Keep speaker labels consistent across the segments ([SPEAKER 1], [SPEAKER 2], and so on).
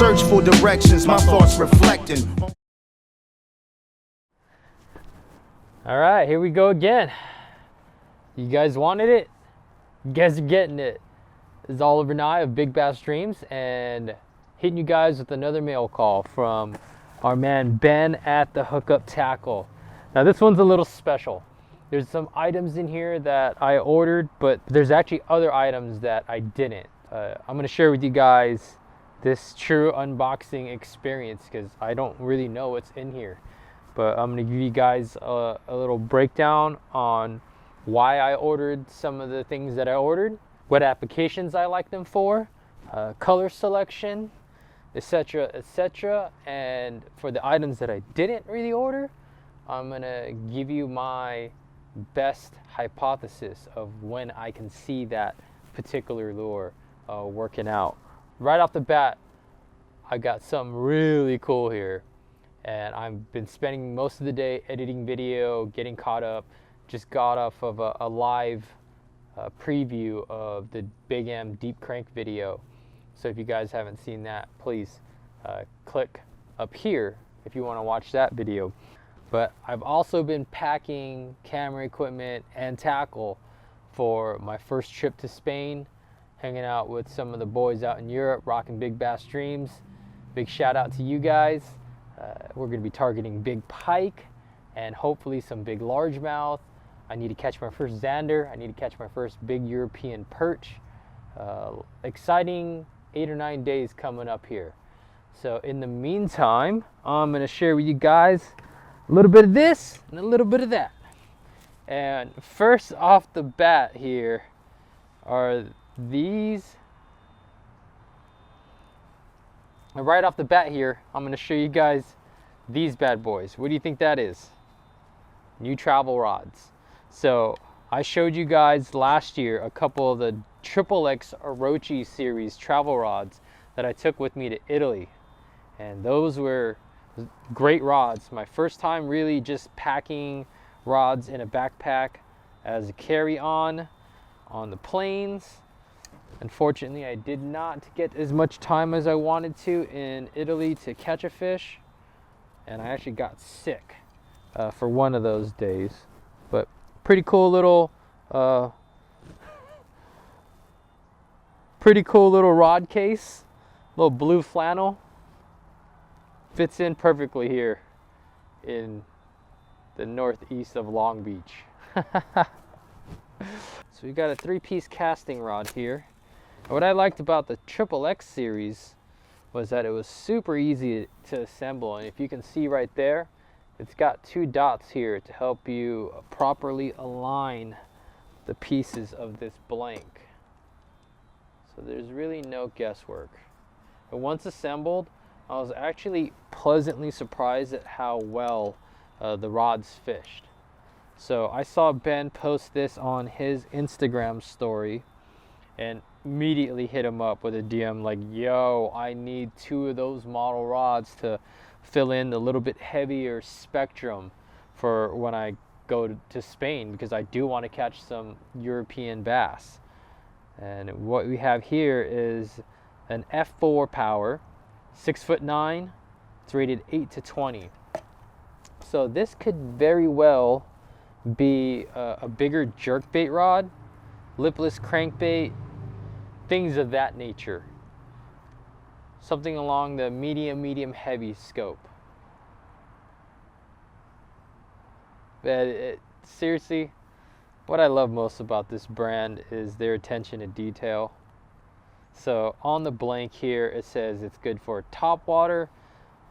[SPEAKER 1] search for directions, my thoughts reflecting.
[SPEAKER 2] All right, here we go again. You guys wanted it, you guys are getting it. This is Oliver and I of Big Bass Dreams, and hitting you guys with another mail call from our man Ben at the Hookup Tackle. Now this one's a little special. There's some items in here that I ordered, but there's actually other items that I didn't. I'm gonna share with you guys this true unboxing experience because I don't really know what's in here. But I'm gonna give you guys a little breakdown on why I ordered some of the things that I ordered, what applications I like them for, color selection, etc., etc. And for the items that I didn't really order, I'm gonna give you my best hypothesis of when I can see that particular lure working out. Right off the bat, I got something really cool here, and I've been spending most of the day editing video, getting caught up. Just got off of a live preview of the Big M deep crank video. So if you guys haven't seen that, please click up here if you want to watch that video. But I've also been packing camera equipment and tackle for my first trip to Spain, hanging out with some of the boys out in Europe, rocking Big Bass Dreams. Big shout out to you guys. We're gonna be targeting big pike and hopefully some big largemouth. I need to catch my first zander. I need to catch my first big European perch. Exciting 8 or 9 days coming up here. So in the meantime, I'm gonna share with you guys a little bit of this and a little bit of that. And first off the bat here are these. And right off the bat here, I'm going to show you guys these bad boys. What do you think that is? New travel rods. So I showed you guys last year a couple of the XXX Orochi series travel rods that I took with me to Italy. And those were great rods. My first time really just packing rods in a backpack as a carry-on on the plains. Unfortunately, I did not get as much time as I wanted to in Italy to catch a fish, and I actually got sick for one of those days. But pretty cool little rod case, little blue flannel. Fits in perfectly here in the northeast of Long Beach. So we got a 3-piece casting rod here. And what I liked about the XXX series was that it was super easy to assemble, and if you can see right there, it's got 2 dots here to help you properly align the pieces of this blank. So there's really no guesswork. And once assembled, I was actually pleasantly surprised at how well the rods fished. So I saw Ben post this on his Instagram story and immediately hit him up with a DM like, yo, I need 2 of those model rods to fill in the little bit heavier spectrum for when I go to Spain, because I do want to catch some European bass. And what we have here is an F4 power, 6'9". It's rated 8-20. So this could very well be a bigger jerkbait rod, lipless crankbait, things of that nature. Something along the medium heavy scope. But seriously, what I love most about this brand is their attention to detail. So on the blank here, it says it's good for top water,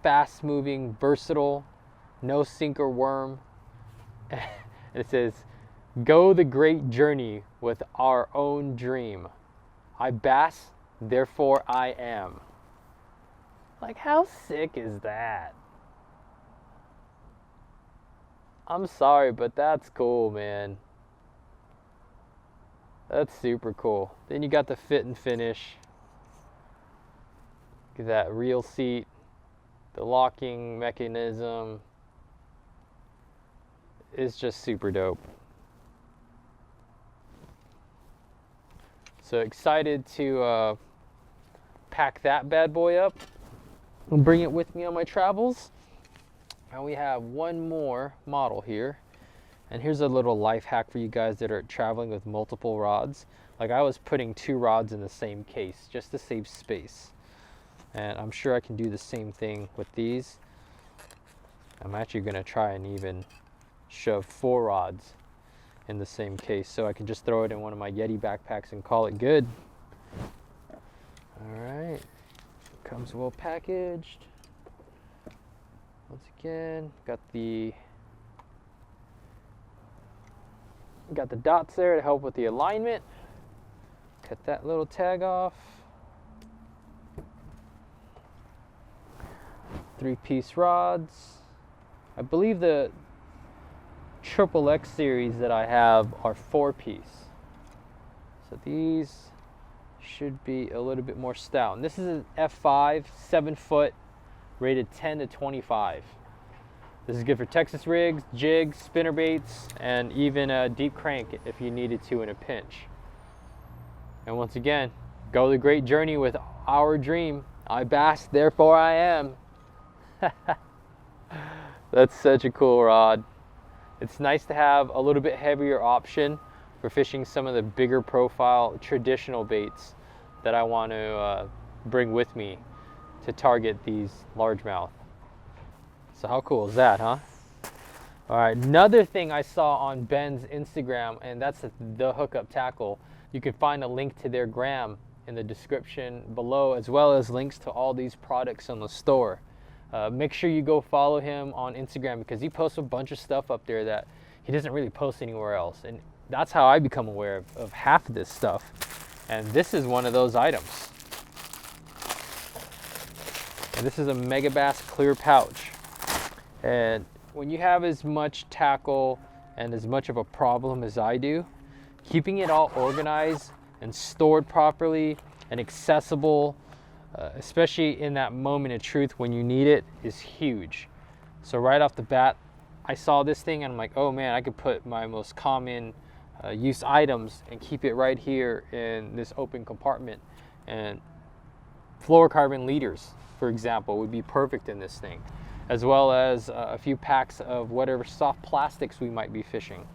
[SPEAKER 2] fast moving, versatile, no sinker worm. It says, go the great journey with our own dream. I bass, therefore I am. Like, how sick is that? I'm sorry, but that's cool, man. That's super cool. Then you got the fit and finish. Get that reel seat, the locking mechanism. It's just super dope. So excited to pack that bad boy up and bring it with me on my travels. And we have one more model here. And here's a little life hack for you guys that are traveling with multiple rods. Like, I was putting 2 rods in the same case just to save space. And I'm sure I can do the same thing with these. I'm actually gonna try and even shove 4 rods in the same case so I can just throw it in one of my Yeti backpacks and call it good. All right, comes well packaged. Once again, got the dots there to help with the alignment. Cut that little tag off. 3-piece rods. I believe the XXX series that I have are 4-piece. So these should be a little bit more stout. And this is an F5, 7-foot, rated 10 to 25. This is good for Texas rigs, jigs, spinner baits, and even a deep crank if you needed to in a pinch. And once again, go the great journey with our dream. I bass, therefore I am. That's such a cool rod. It's nice to have a little bit heavier option for fishing some of the bigger profile traditional baits that I want to bring with me to target these largemouth. So how cool is that, huh? All right, another thing I saw on Ben's Instagram, and that's the Hookup Tackle. You can find a link to their gram in the description below, as well as links to all these products on the store. Make sure you go follow him on Instagram because he posts a bunch of stuff up there that he doesn't really post anywhere else. And that's how I become aware of half of this stuff. And this is one of those items. And this is a Megabass clear pouch. And when you have as much tackle and as much of a problem as I do, keeping it all organized and stored properly and accessible, especially in that moment of truth when you need it, is huge. So right off the bat, I saw this thing and I'm like, oh man, I could put my most common use items and keep it right here in this open compartment. And fluorocarbon leaders, for example, would be perfect in this thing, as well as a few packs of whatever soft plastics we might be fishing.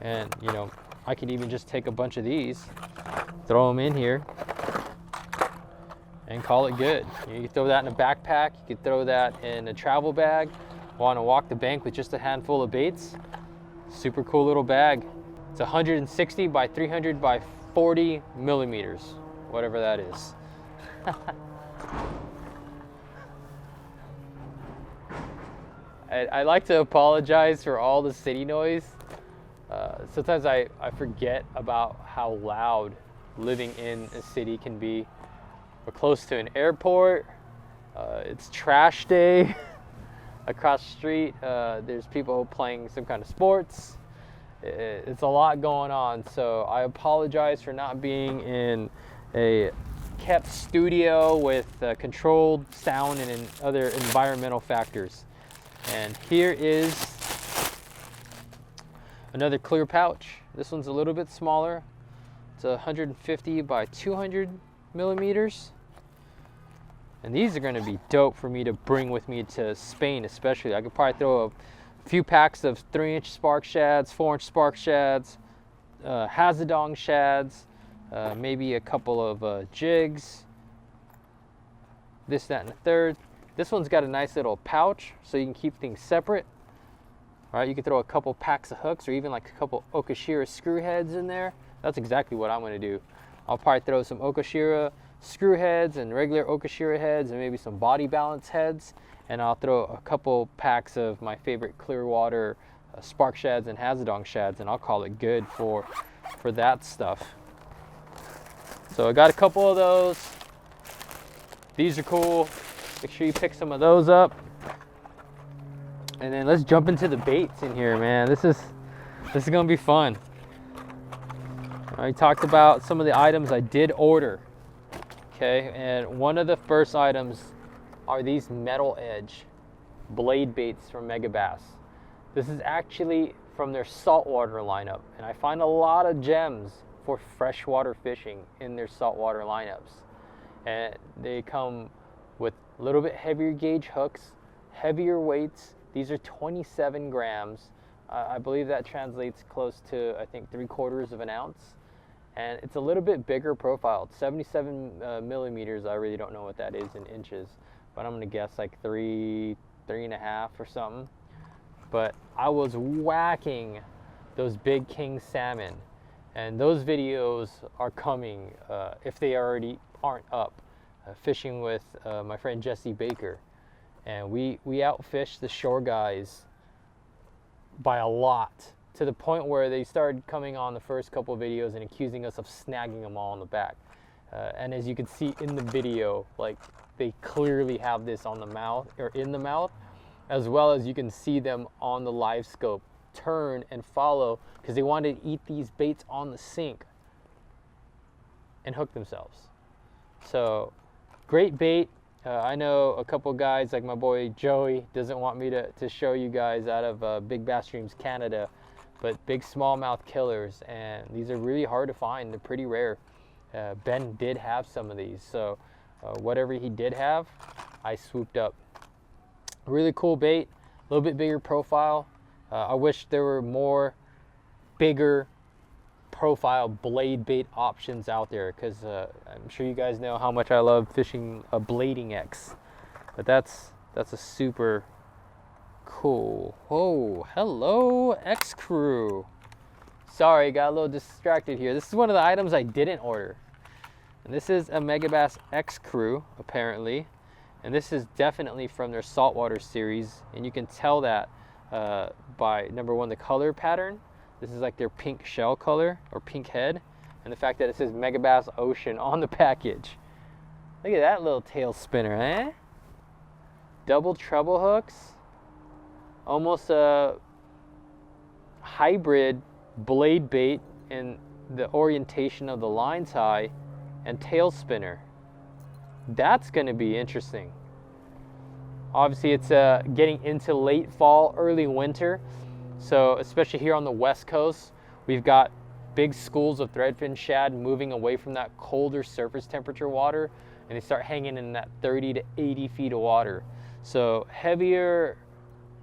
[SPEAKER 2] And you know, I could even just take a bunch of these, throw them in here, and call it good. You can throw that in a backpack, you could throw that in a travel bag. Want to walk the bank with just a handful of baits? Super cool little bag. It's 160 by 300 by 40 millimeters, whatever that is. I like to apologize for all the city noise. Sometimes I forget about how loud living in a city can be. We're close to an airport. It's trash day. Across the street, there's people playing some kind of sports. It's a lot going on, so I apologize for not being in a kept studio with controlled sound and other environmental factors. And here is another clear pouch. This one's a little bit smaller. It's 150 by 200 millimeters. And these are going to be dope for me to bring with me to Spain, especially. I could probably throw a few packs of 3-inch spark shads, 4-inch spark shads, Hazadong shads, maybe a couple of jigs, this, that, and the third. This one's got a nice little pouch so you can keep things separate. All right, you can throw a couple packs of hooks or even like a couple Okashira screw heads in there. That's exactly what I'm going to do. I'll probably throw some Okashira screw heads and regular Okashira heads and maybe some body balance heads, and I'll throw a couple packs of my favorite Clearwater spark shads and Hazadong shads, and I'll call it good for that stuff. So I got a couple of those. These are cool. Make sure you pick some of those up. And then let's jump into the baits in here, man. This is gonna be fun. I talked about some of the items I did order. Okay, and one of the first items are these metal edge blade baits from Megabass. This is actually from their saltwater lineup, and I find a lot of gems for freshwater fishing in their saltwater lineups. And they come with a little bit heavier gauge hooks, heavier weights. These are 27 grams. I believe that translates close to, I think, 3/4 of an ounce. And it's a little bit bigger profile. It's 77 millimeters. I really don't know what that is in inches, but I'm gonna guess like 3.5 or something. But I was whacking those big king salmon, and those videos are coming if they already aren't up. Fishing with my friend Jesse Baker, and we outfished the shore guys by a lot, to the point where they started coming on the first couple of videos and accusing us of snagging them all in the back. And as you can see in the video, like, they clearly have this on the mouth, or in the mouth, as well as you can see them on the live scope turn and follow, because they wanted to eat these baits on the sink and hook themselves. So great bait. I know a couple guys, like my boy Joey, doesn't want me to show you guys out of Big Bass Streams Canada, but big smallmouth killers, and these are really hard to find. They're pretty rare. Ben did have some of these, so whatever he did have, I swooped up. Really cool bait, a little bit bigger profile. I wish there were more bigger profile blade bait options out there, because I'm sure you guys know how much I love fishing a blading X, but that's a super cool. Oh, hello X Crew. Sorry, got a little distracted here. This is one of the items I didn't order, and this is a Megabass X Crew apparently, and this is definitely from their saltwater series, and you can tell that by number one, the color pattern. This is like their pink shell color, or pink head, and the fact that it says Megabass Ocean on the package. Look at that little tail spinner, eh? Double treble hooks, almost a hybrid blade bait in the orientation of the line tie, and tail spinner. That's going to be interesting. Obviously, it's getting into late fall, early winter. So especially here on the West Coast, we've got big schools of threadfin shad moving away from that colder surface temperature water, and they start hanging in that 30 to 80 feet of water. So heavier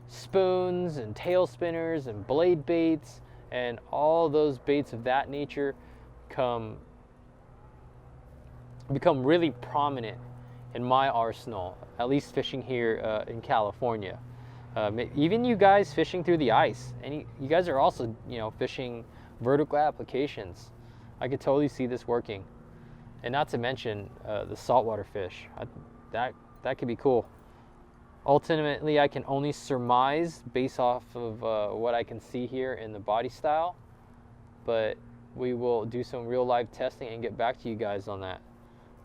[SPEAKER 2] spoons and tail spinners and blade baits and all those baits of that nature become really prominent in my arsenal, at least fishing here in California. Even you guys fishing through the ice, and you guys are also, fishing vertical applications. I could totally see this working, and not to mention the saltwater fish. That could be cool. Ultimately, I can only surmise based off of what I can see here in the body style, but we will do some real live testing and get back to you guys on that.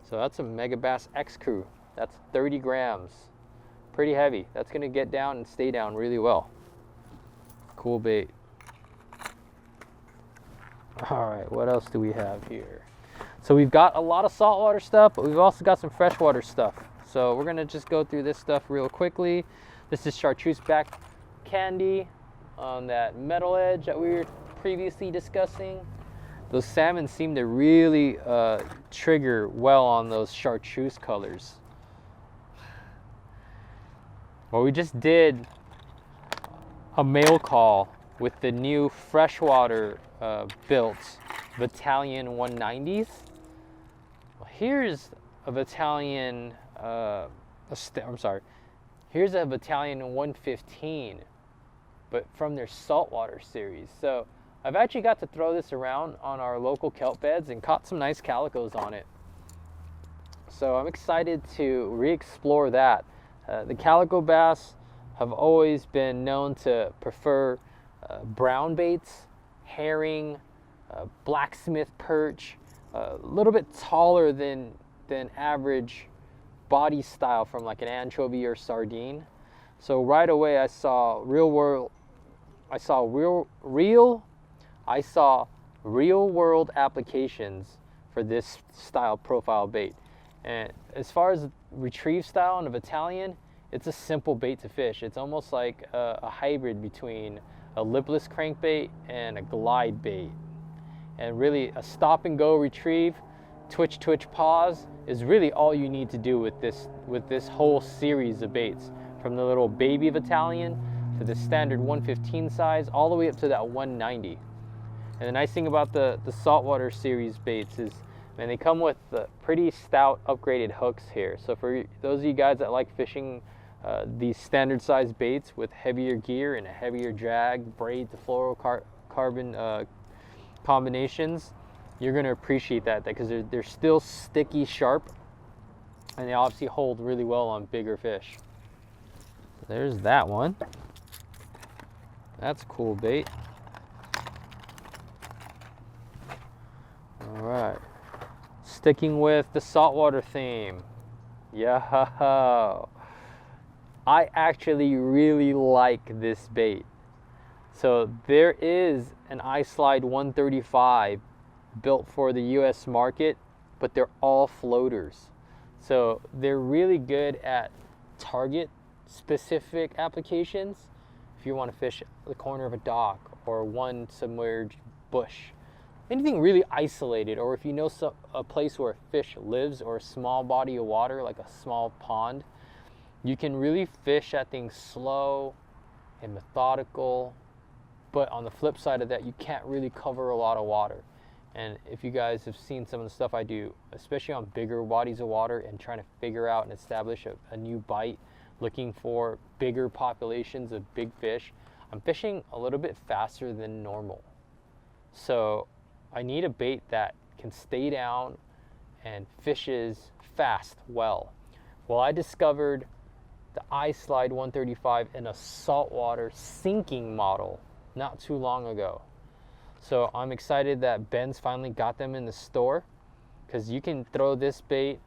[SPEAKER 2] So that's a Megabass X Crew. That's 30 grams. Pretty heavy. That's going to get down and stay down really well. Cool bait. All right, what else do we have here? So we've got a lot of saltwater stuff, but we've also got some freshwater stuff. So we're going to just go through this stuff real quickly. This is chartreuse back candy on that metal edge that we were previously discussing. Those salmon seem to really trigger well on those chartreuse colors. Well, we just did a mail call with the new freshwater built Vatalion 190s. Well, here's a Vatalion, here's a Vatalion 115, but from their saltwater series. So I've actually got to throw this around on our local kelp beds and caught some nice calicos on it. So I'm excited to re-explore that. The calico bass have always been known to prefer brown baits, herring, blacksmith perch, a little bit taller than average body style from like an anchovy or sardine. So right away I saw real world applications for this style profile bait. And as far as retrieve style on a Vatalion, it's a simple bait to fish. It's almost like a hybrid between a lipless crankbait and a glide bait. And really a stop and go retrieve twitch, pause is really all you need to do with this whole series of baits, from the little baby Vatalion to the standard 115 size, all the way up to that 190. And the nice thing about the saltwater series baits is, man, they come with pretty stout upgraded hooks here. So for those of you guys that like fishing these standard size baits with heavier gear and a heavier drag, braid to fluorocarbon combinations, you're going to appreciate that because they're still sticky sharp, and they obviously hold really well on bigger fish. There's that one. That's a cool bait. All right, sticking with the saltwater theme. Yo, I actually really like this bait. So there is an I-Slide 135 built for the US market, but they're all floaters. So they're really good at target specific applications. If you want to fish the corner of a dock or one submerged bush, anything really isolated, or if you know a place where a fish lives or a small body of water like a small pond, you can really fish at things slow and methodical. But on the flip side of that, you can't really cover a lot of water. And if you guys have seen some of the stuff I do, especially on bigger bodies of water and trying to figure out and establish a new bite, looking for bigger populations of big fish, I'm fishing a little bit faster than normal. So I need a bait that can stay down and fishes fast well. Well, I discovered the I-Slide 135 in a saltwater sinking model not too long ago. So I'm excited that Ben's finally got them in the store, because you can throw this bait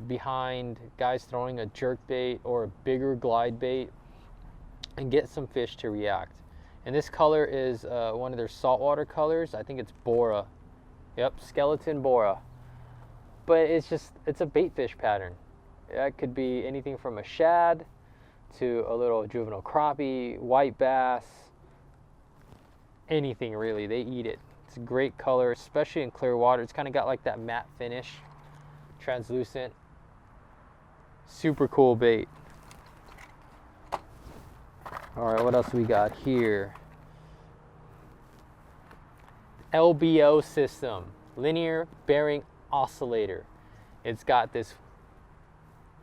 [SPEAKER 2] behind guys throwing a jerk bait or a bigger glide bait and get some fish to react. And this color is one of their saltwater colors. I think it's Bora. Yep, skeleton Bora. But it's a bait fish pattern. That could be anything from a shad to a little juvenile crappie, white bass, anything really. They eat it. It's a great color, especially in clear water. It's kind of got like that matte finish, translucent. Super cool bait. All right, what else we got here? LBO system, linear bearing oscillator. It's got this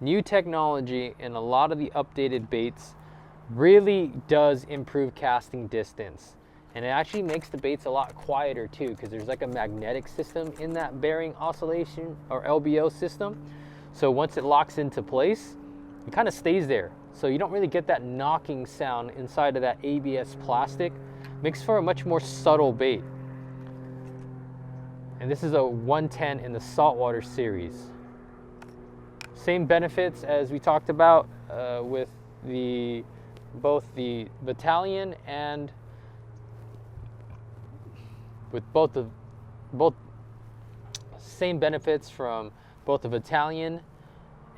[SPEAKER 2] new technology, and a lot of the updated baits really does improve casting distance. And it actually makes the baits a lot quieter too, because there's like a magnetic system in that bearing oscillation or LBO system. So once it locks into place, it kind of stays there. So you don't really get that knocking sound inside of that ABS plastic. Makes for a much more subtle bait. And this is a 110 in the saltwater series. Same benefits as we talked about with both the Vatalion and with both same benefits from both the Vatalion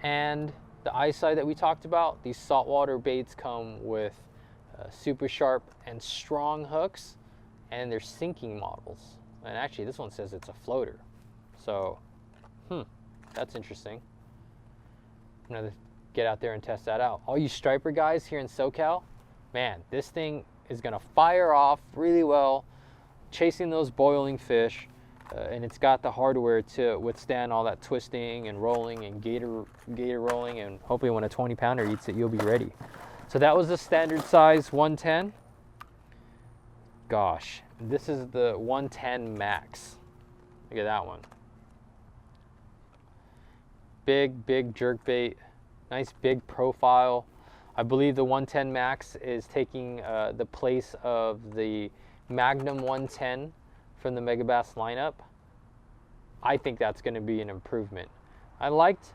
[SPEAKER 2] and the I-Slide that we talked about. These saltwater baits come with super sharp and strong hooks, and they're sinking models. And actually this one says it's a floater. So, that's interesting. I'm gonna get out there and test that out. All you striper guys here in SoCal, man, this thing is gonna fire off really well, chasing those boiling fish, and it's got the hardware to withstand all that twisting and rolling and gator rolling, and hopefully when a 20-pounder eats it, you'll be ready. So that was the standard size 110. Gosh, this is the 110 max. Look at that one. Big jerk bait, nice big profile. I believe the 110 max is taking the place of the Magnum 110 from the Megabass lineup. I think that's going to be an improvement. I liked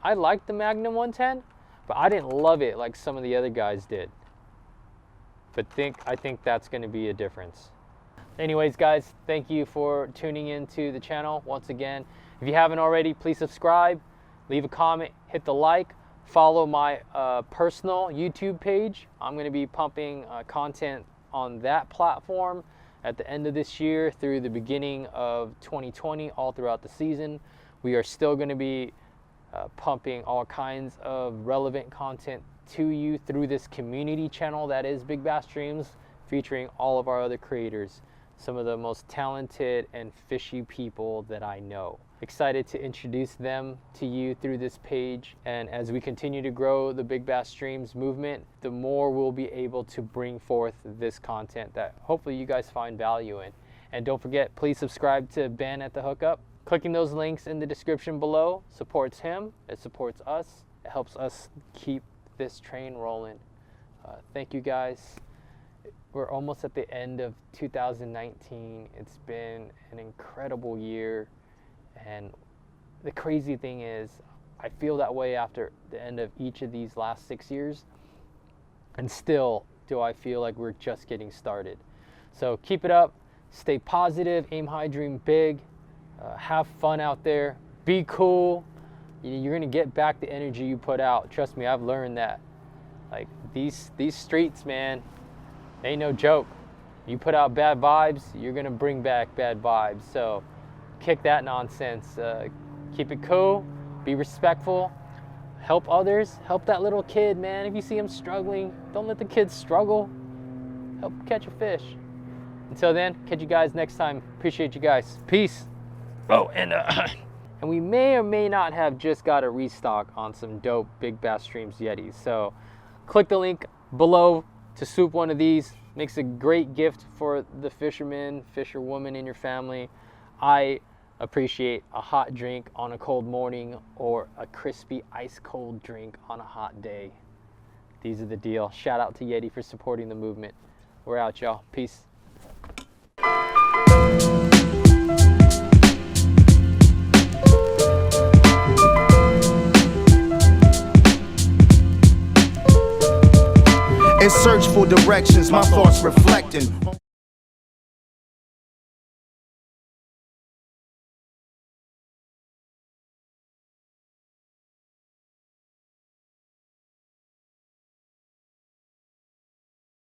[SPEAKER 2] the Magnum 110, but I didn't love it like some of the other guys did. But I think that's going to be a difference. Anyways, guys, thank you for tuning into the channel once again. If you haven't already, please subscribe, leave a comment, hit the like, follow my personal YouTube page. I'm going to be pumping content on that platform at the end of this year through the beginning of 2020, all throughout the season. We are still going to be pumping all kinds of relevant content to you through this community channel that is Big Bass Dreams, featuring all of our other creators, some of the most talented and fishy people that I know. Excited to introduce them to you through this page, and as we continue to grow the Big Bass Dreams movement, the more we'll be able to bring forth this content that hopefully you guys find value in. And don't forget, please subscribe to Ben at the Hookup. Clicking those links in the description below supports him, it supports us, it helps us keep this train rolling. Thank you guys. We're almost at the end of 2019. It's been an incredible year, and the crazy thing is I feel that way after the end of each of these last 6 years, and still do I feel like we're just getting started. So keep it up, stay positive, aim high, dream big. Have fun out there, be cool. You're gonna get back the energy you put out. Trust me, I've learned that. Like these streets, man, ain't no joke. You put out bad vibes, you're gonna bring back bad vibes. So kick that nonsense. Keep it cool, be respectful, help others, help that little kid, man. If you see him struggling, don't let the kids struggle. Help catch a fish. Until then, catch you guys next time. Appreciate you guys. Peace. Oh, and we may or may not have just got a restock on some dope Big Bass Dreams Yetis. So click the link below to swoop one of these. Makes a great gift for the fisherman, fisherwoman in your family. I appreciate a hot drink on a cold morning or a crispy ice cold drink on a hot day. These are the deal. Shout out to Yeti for supporting the movement. We're out, y'all. Peace.
[SPEAKER 1] In search for directions, my thoughts reflecting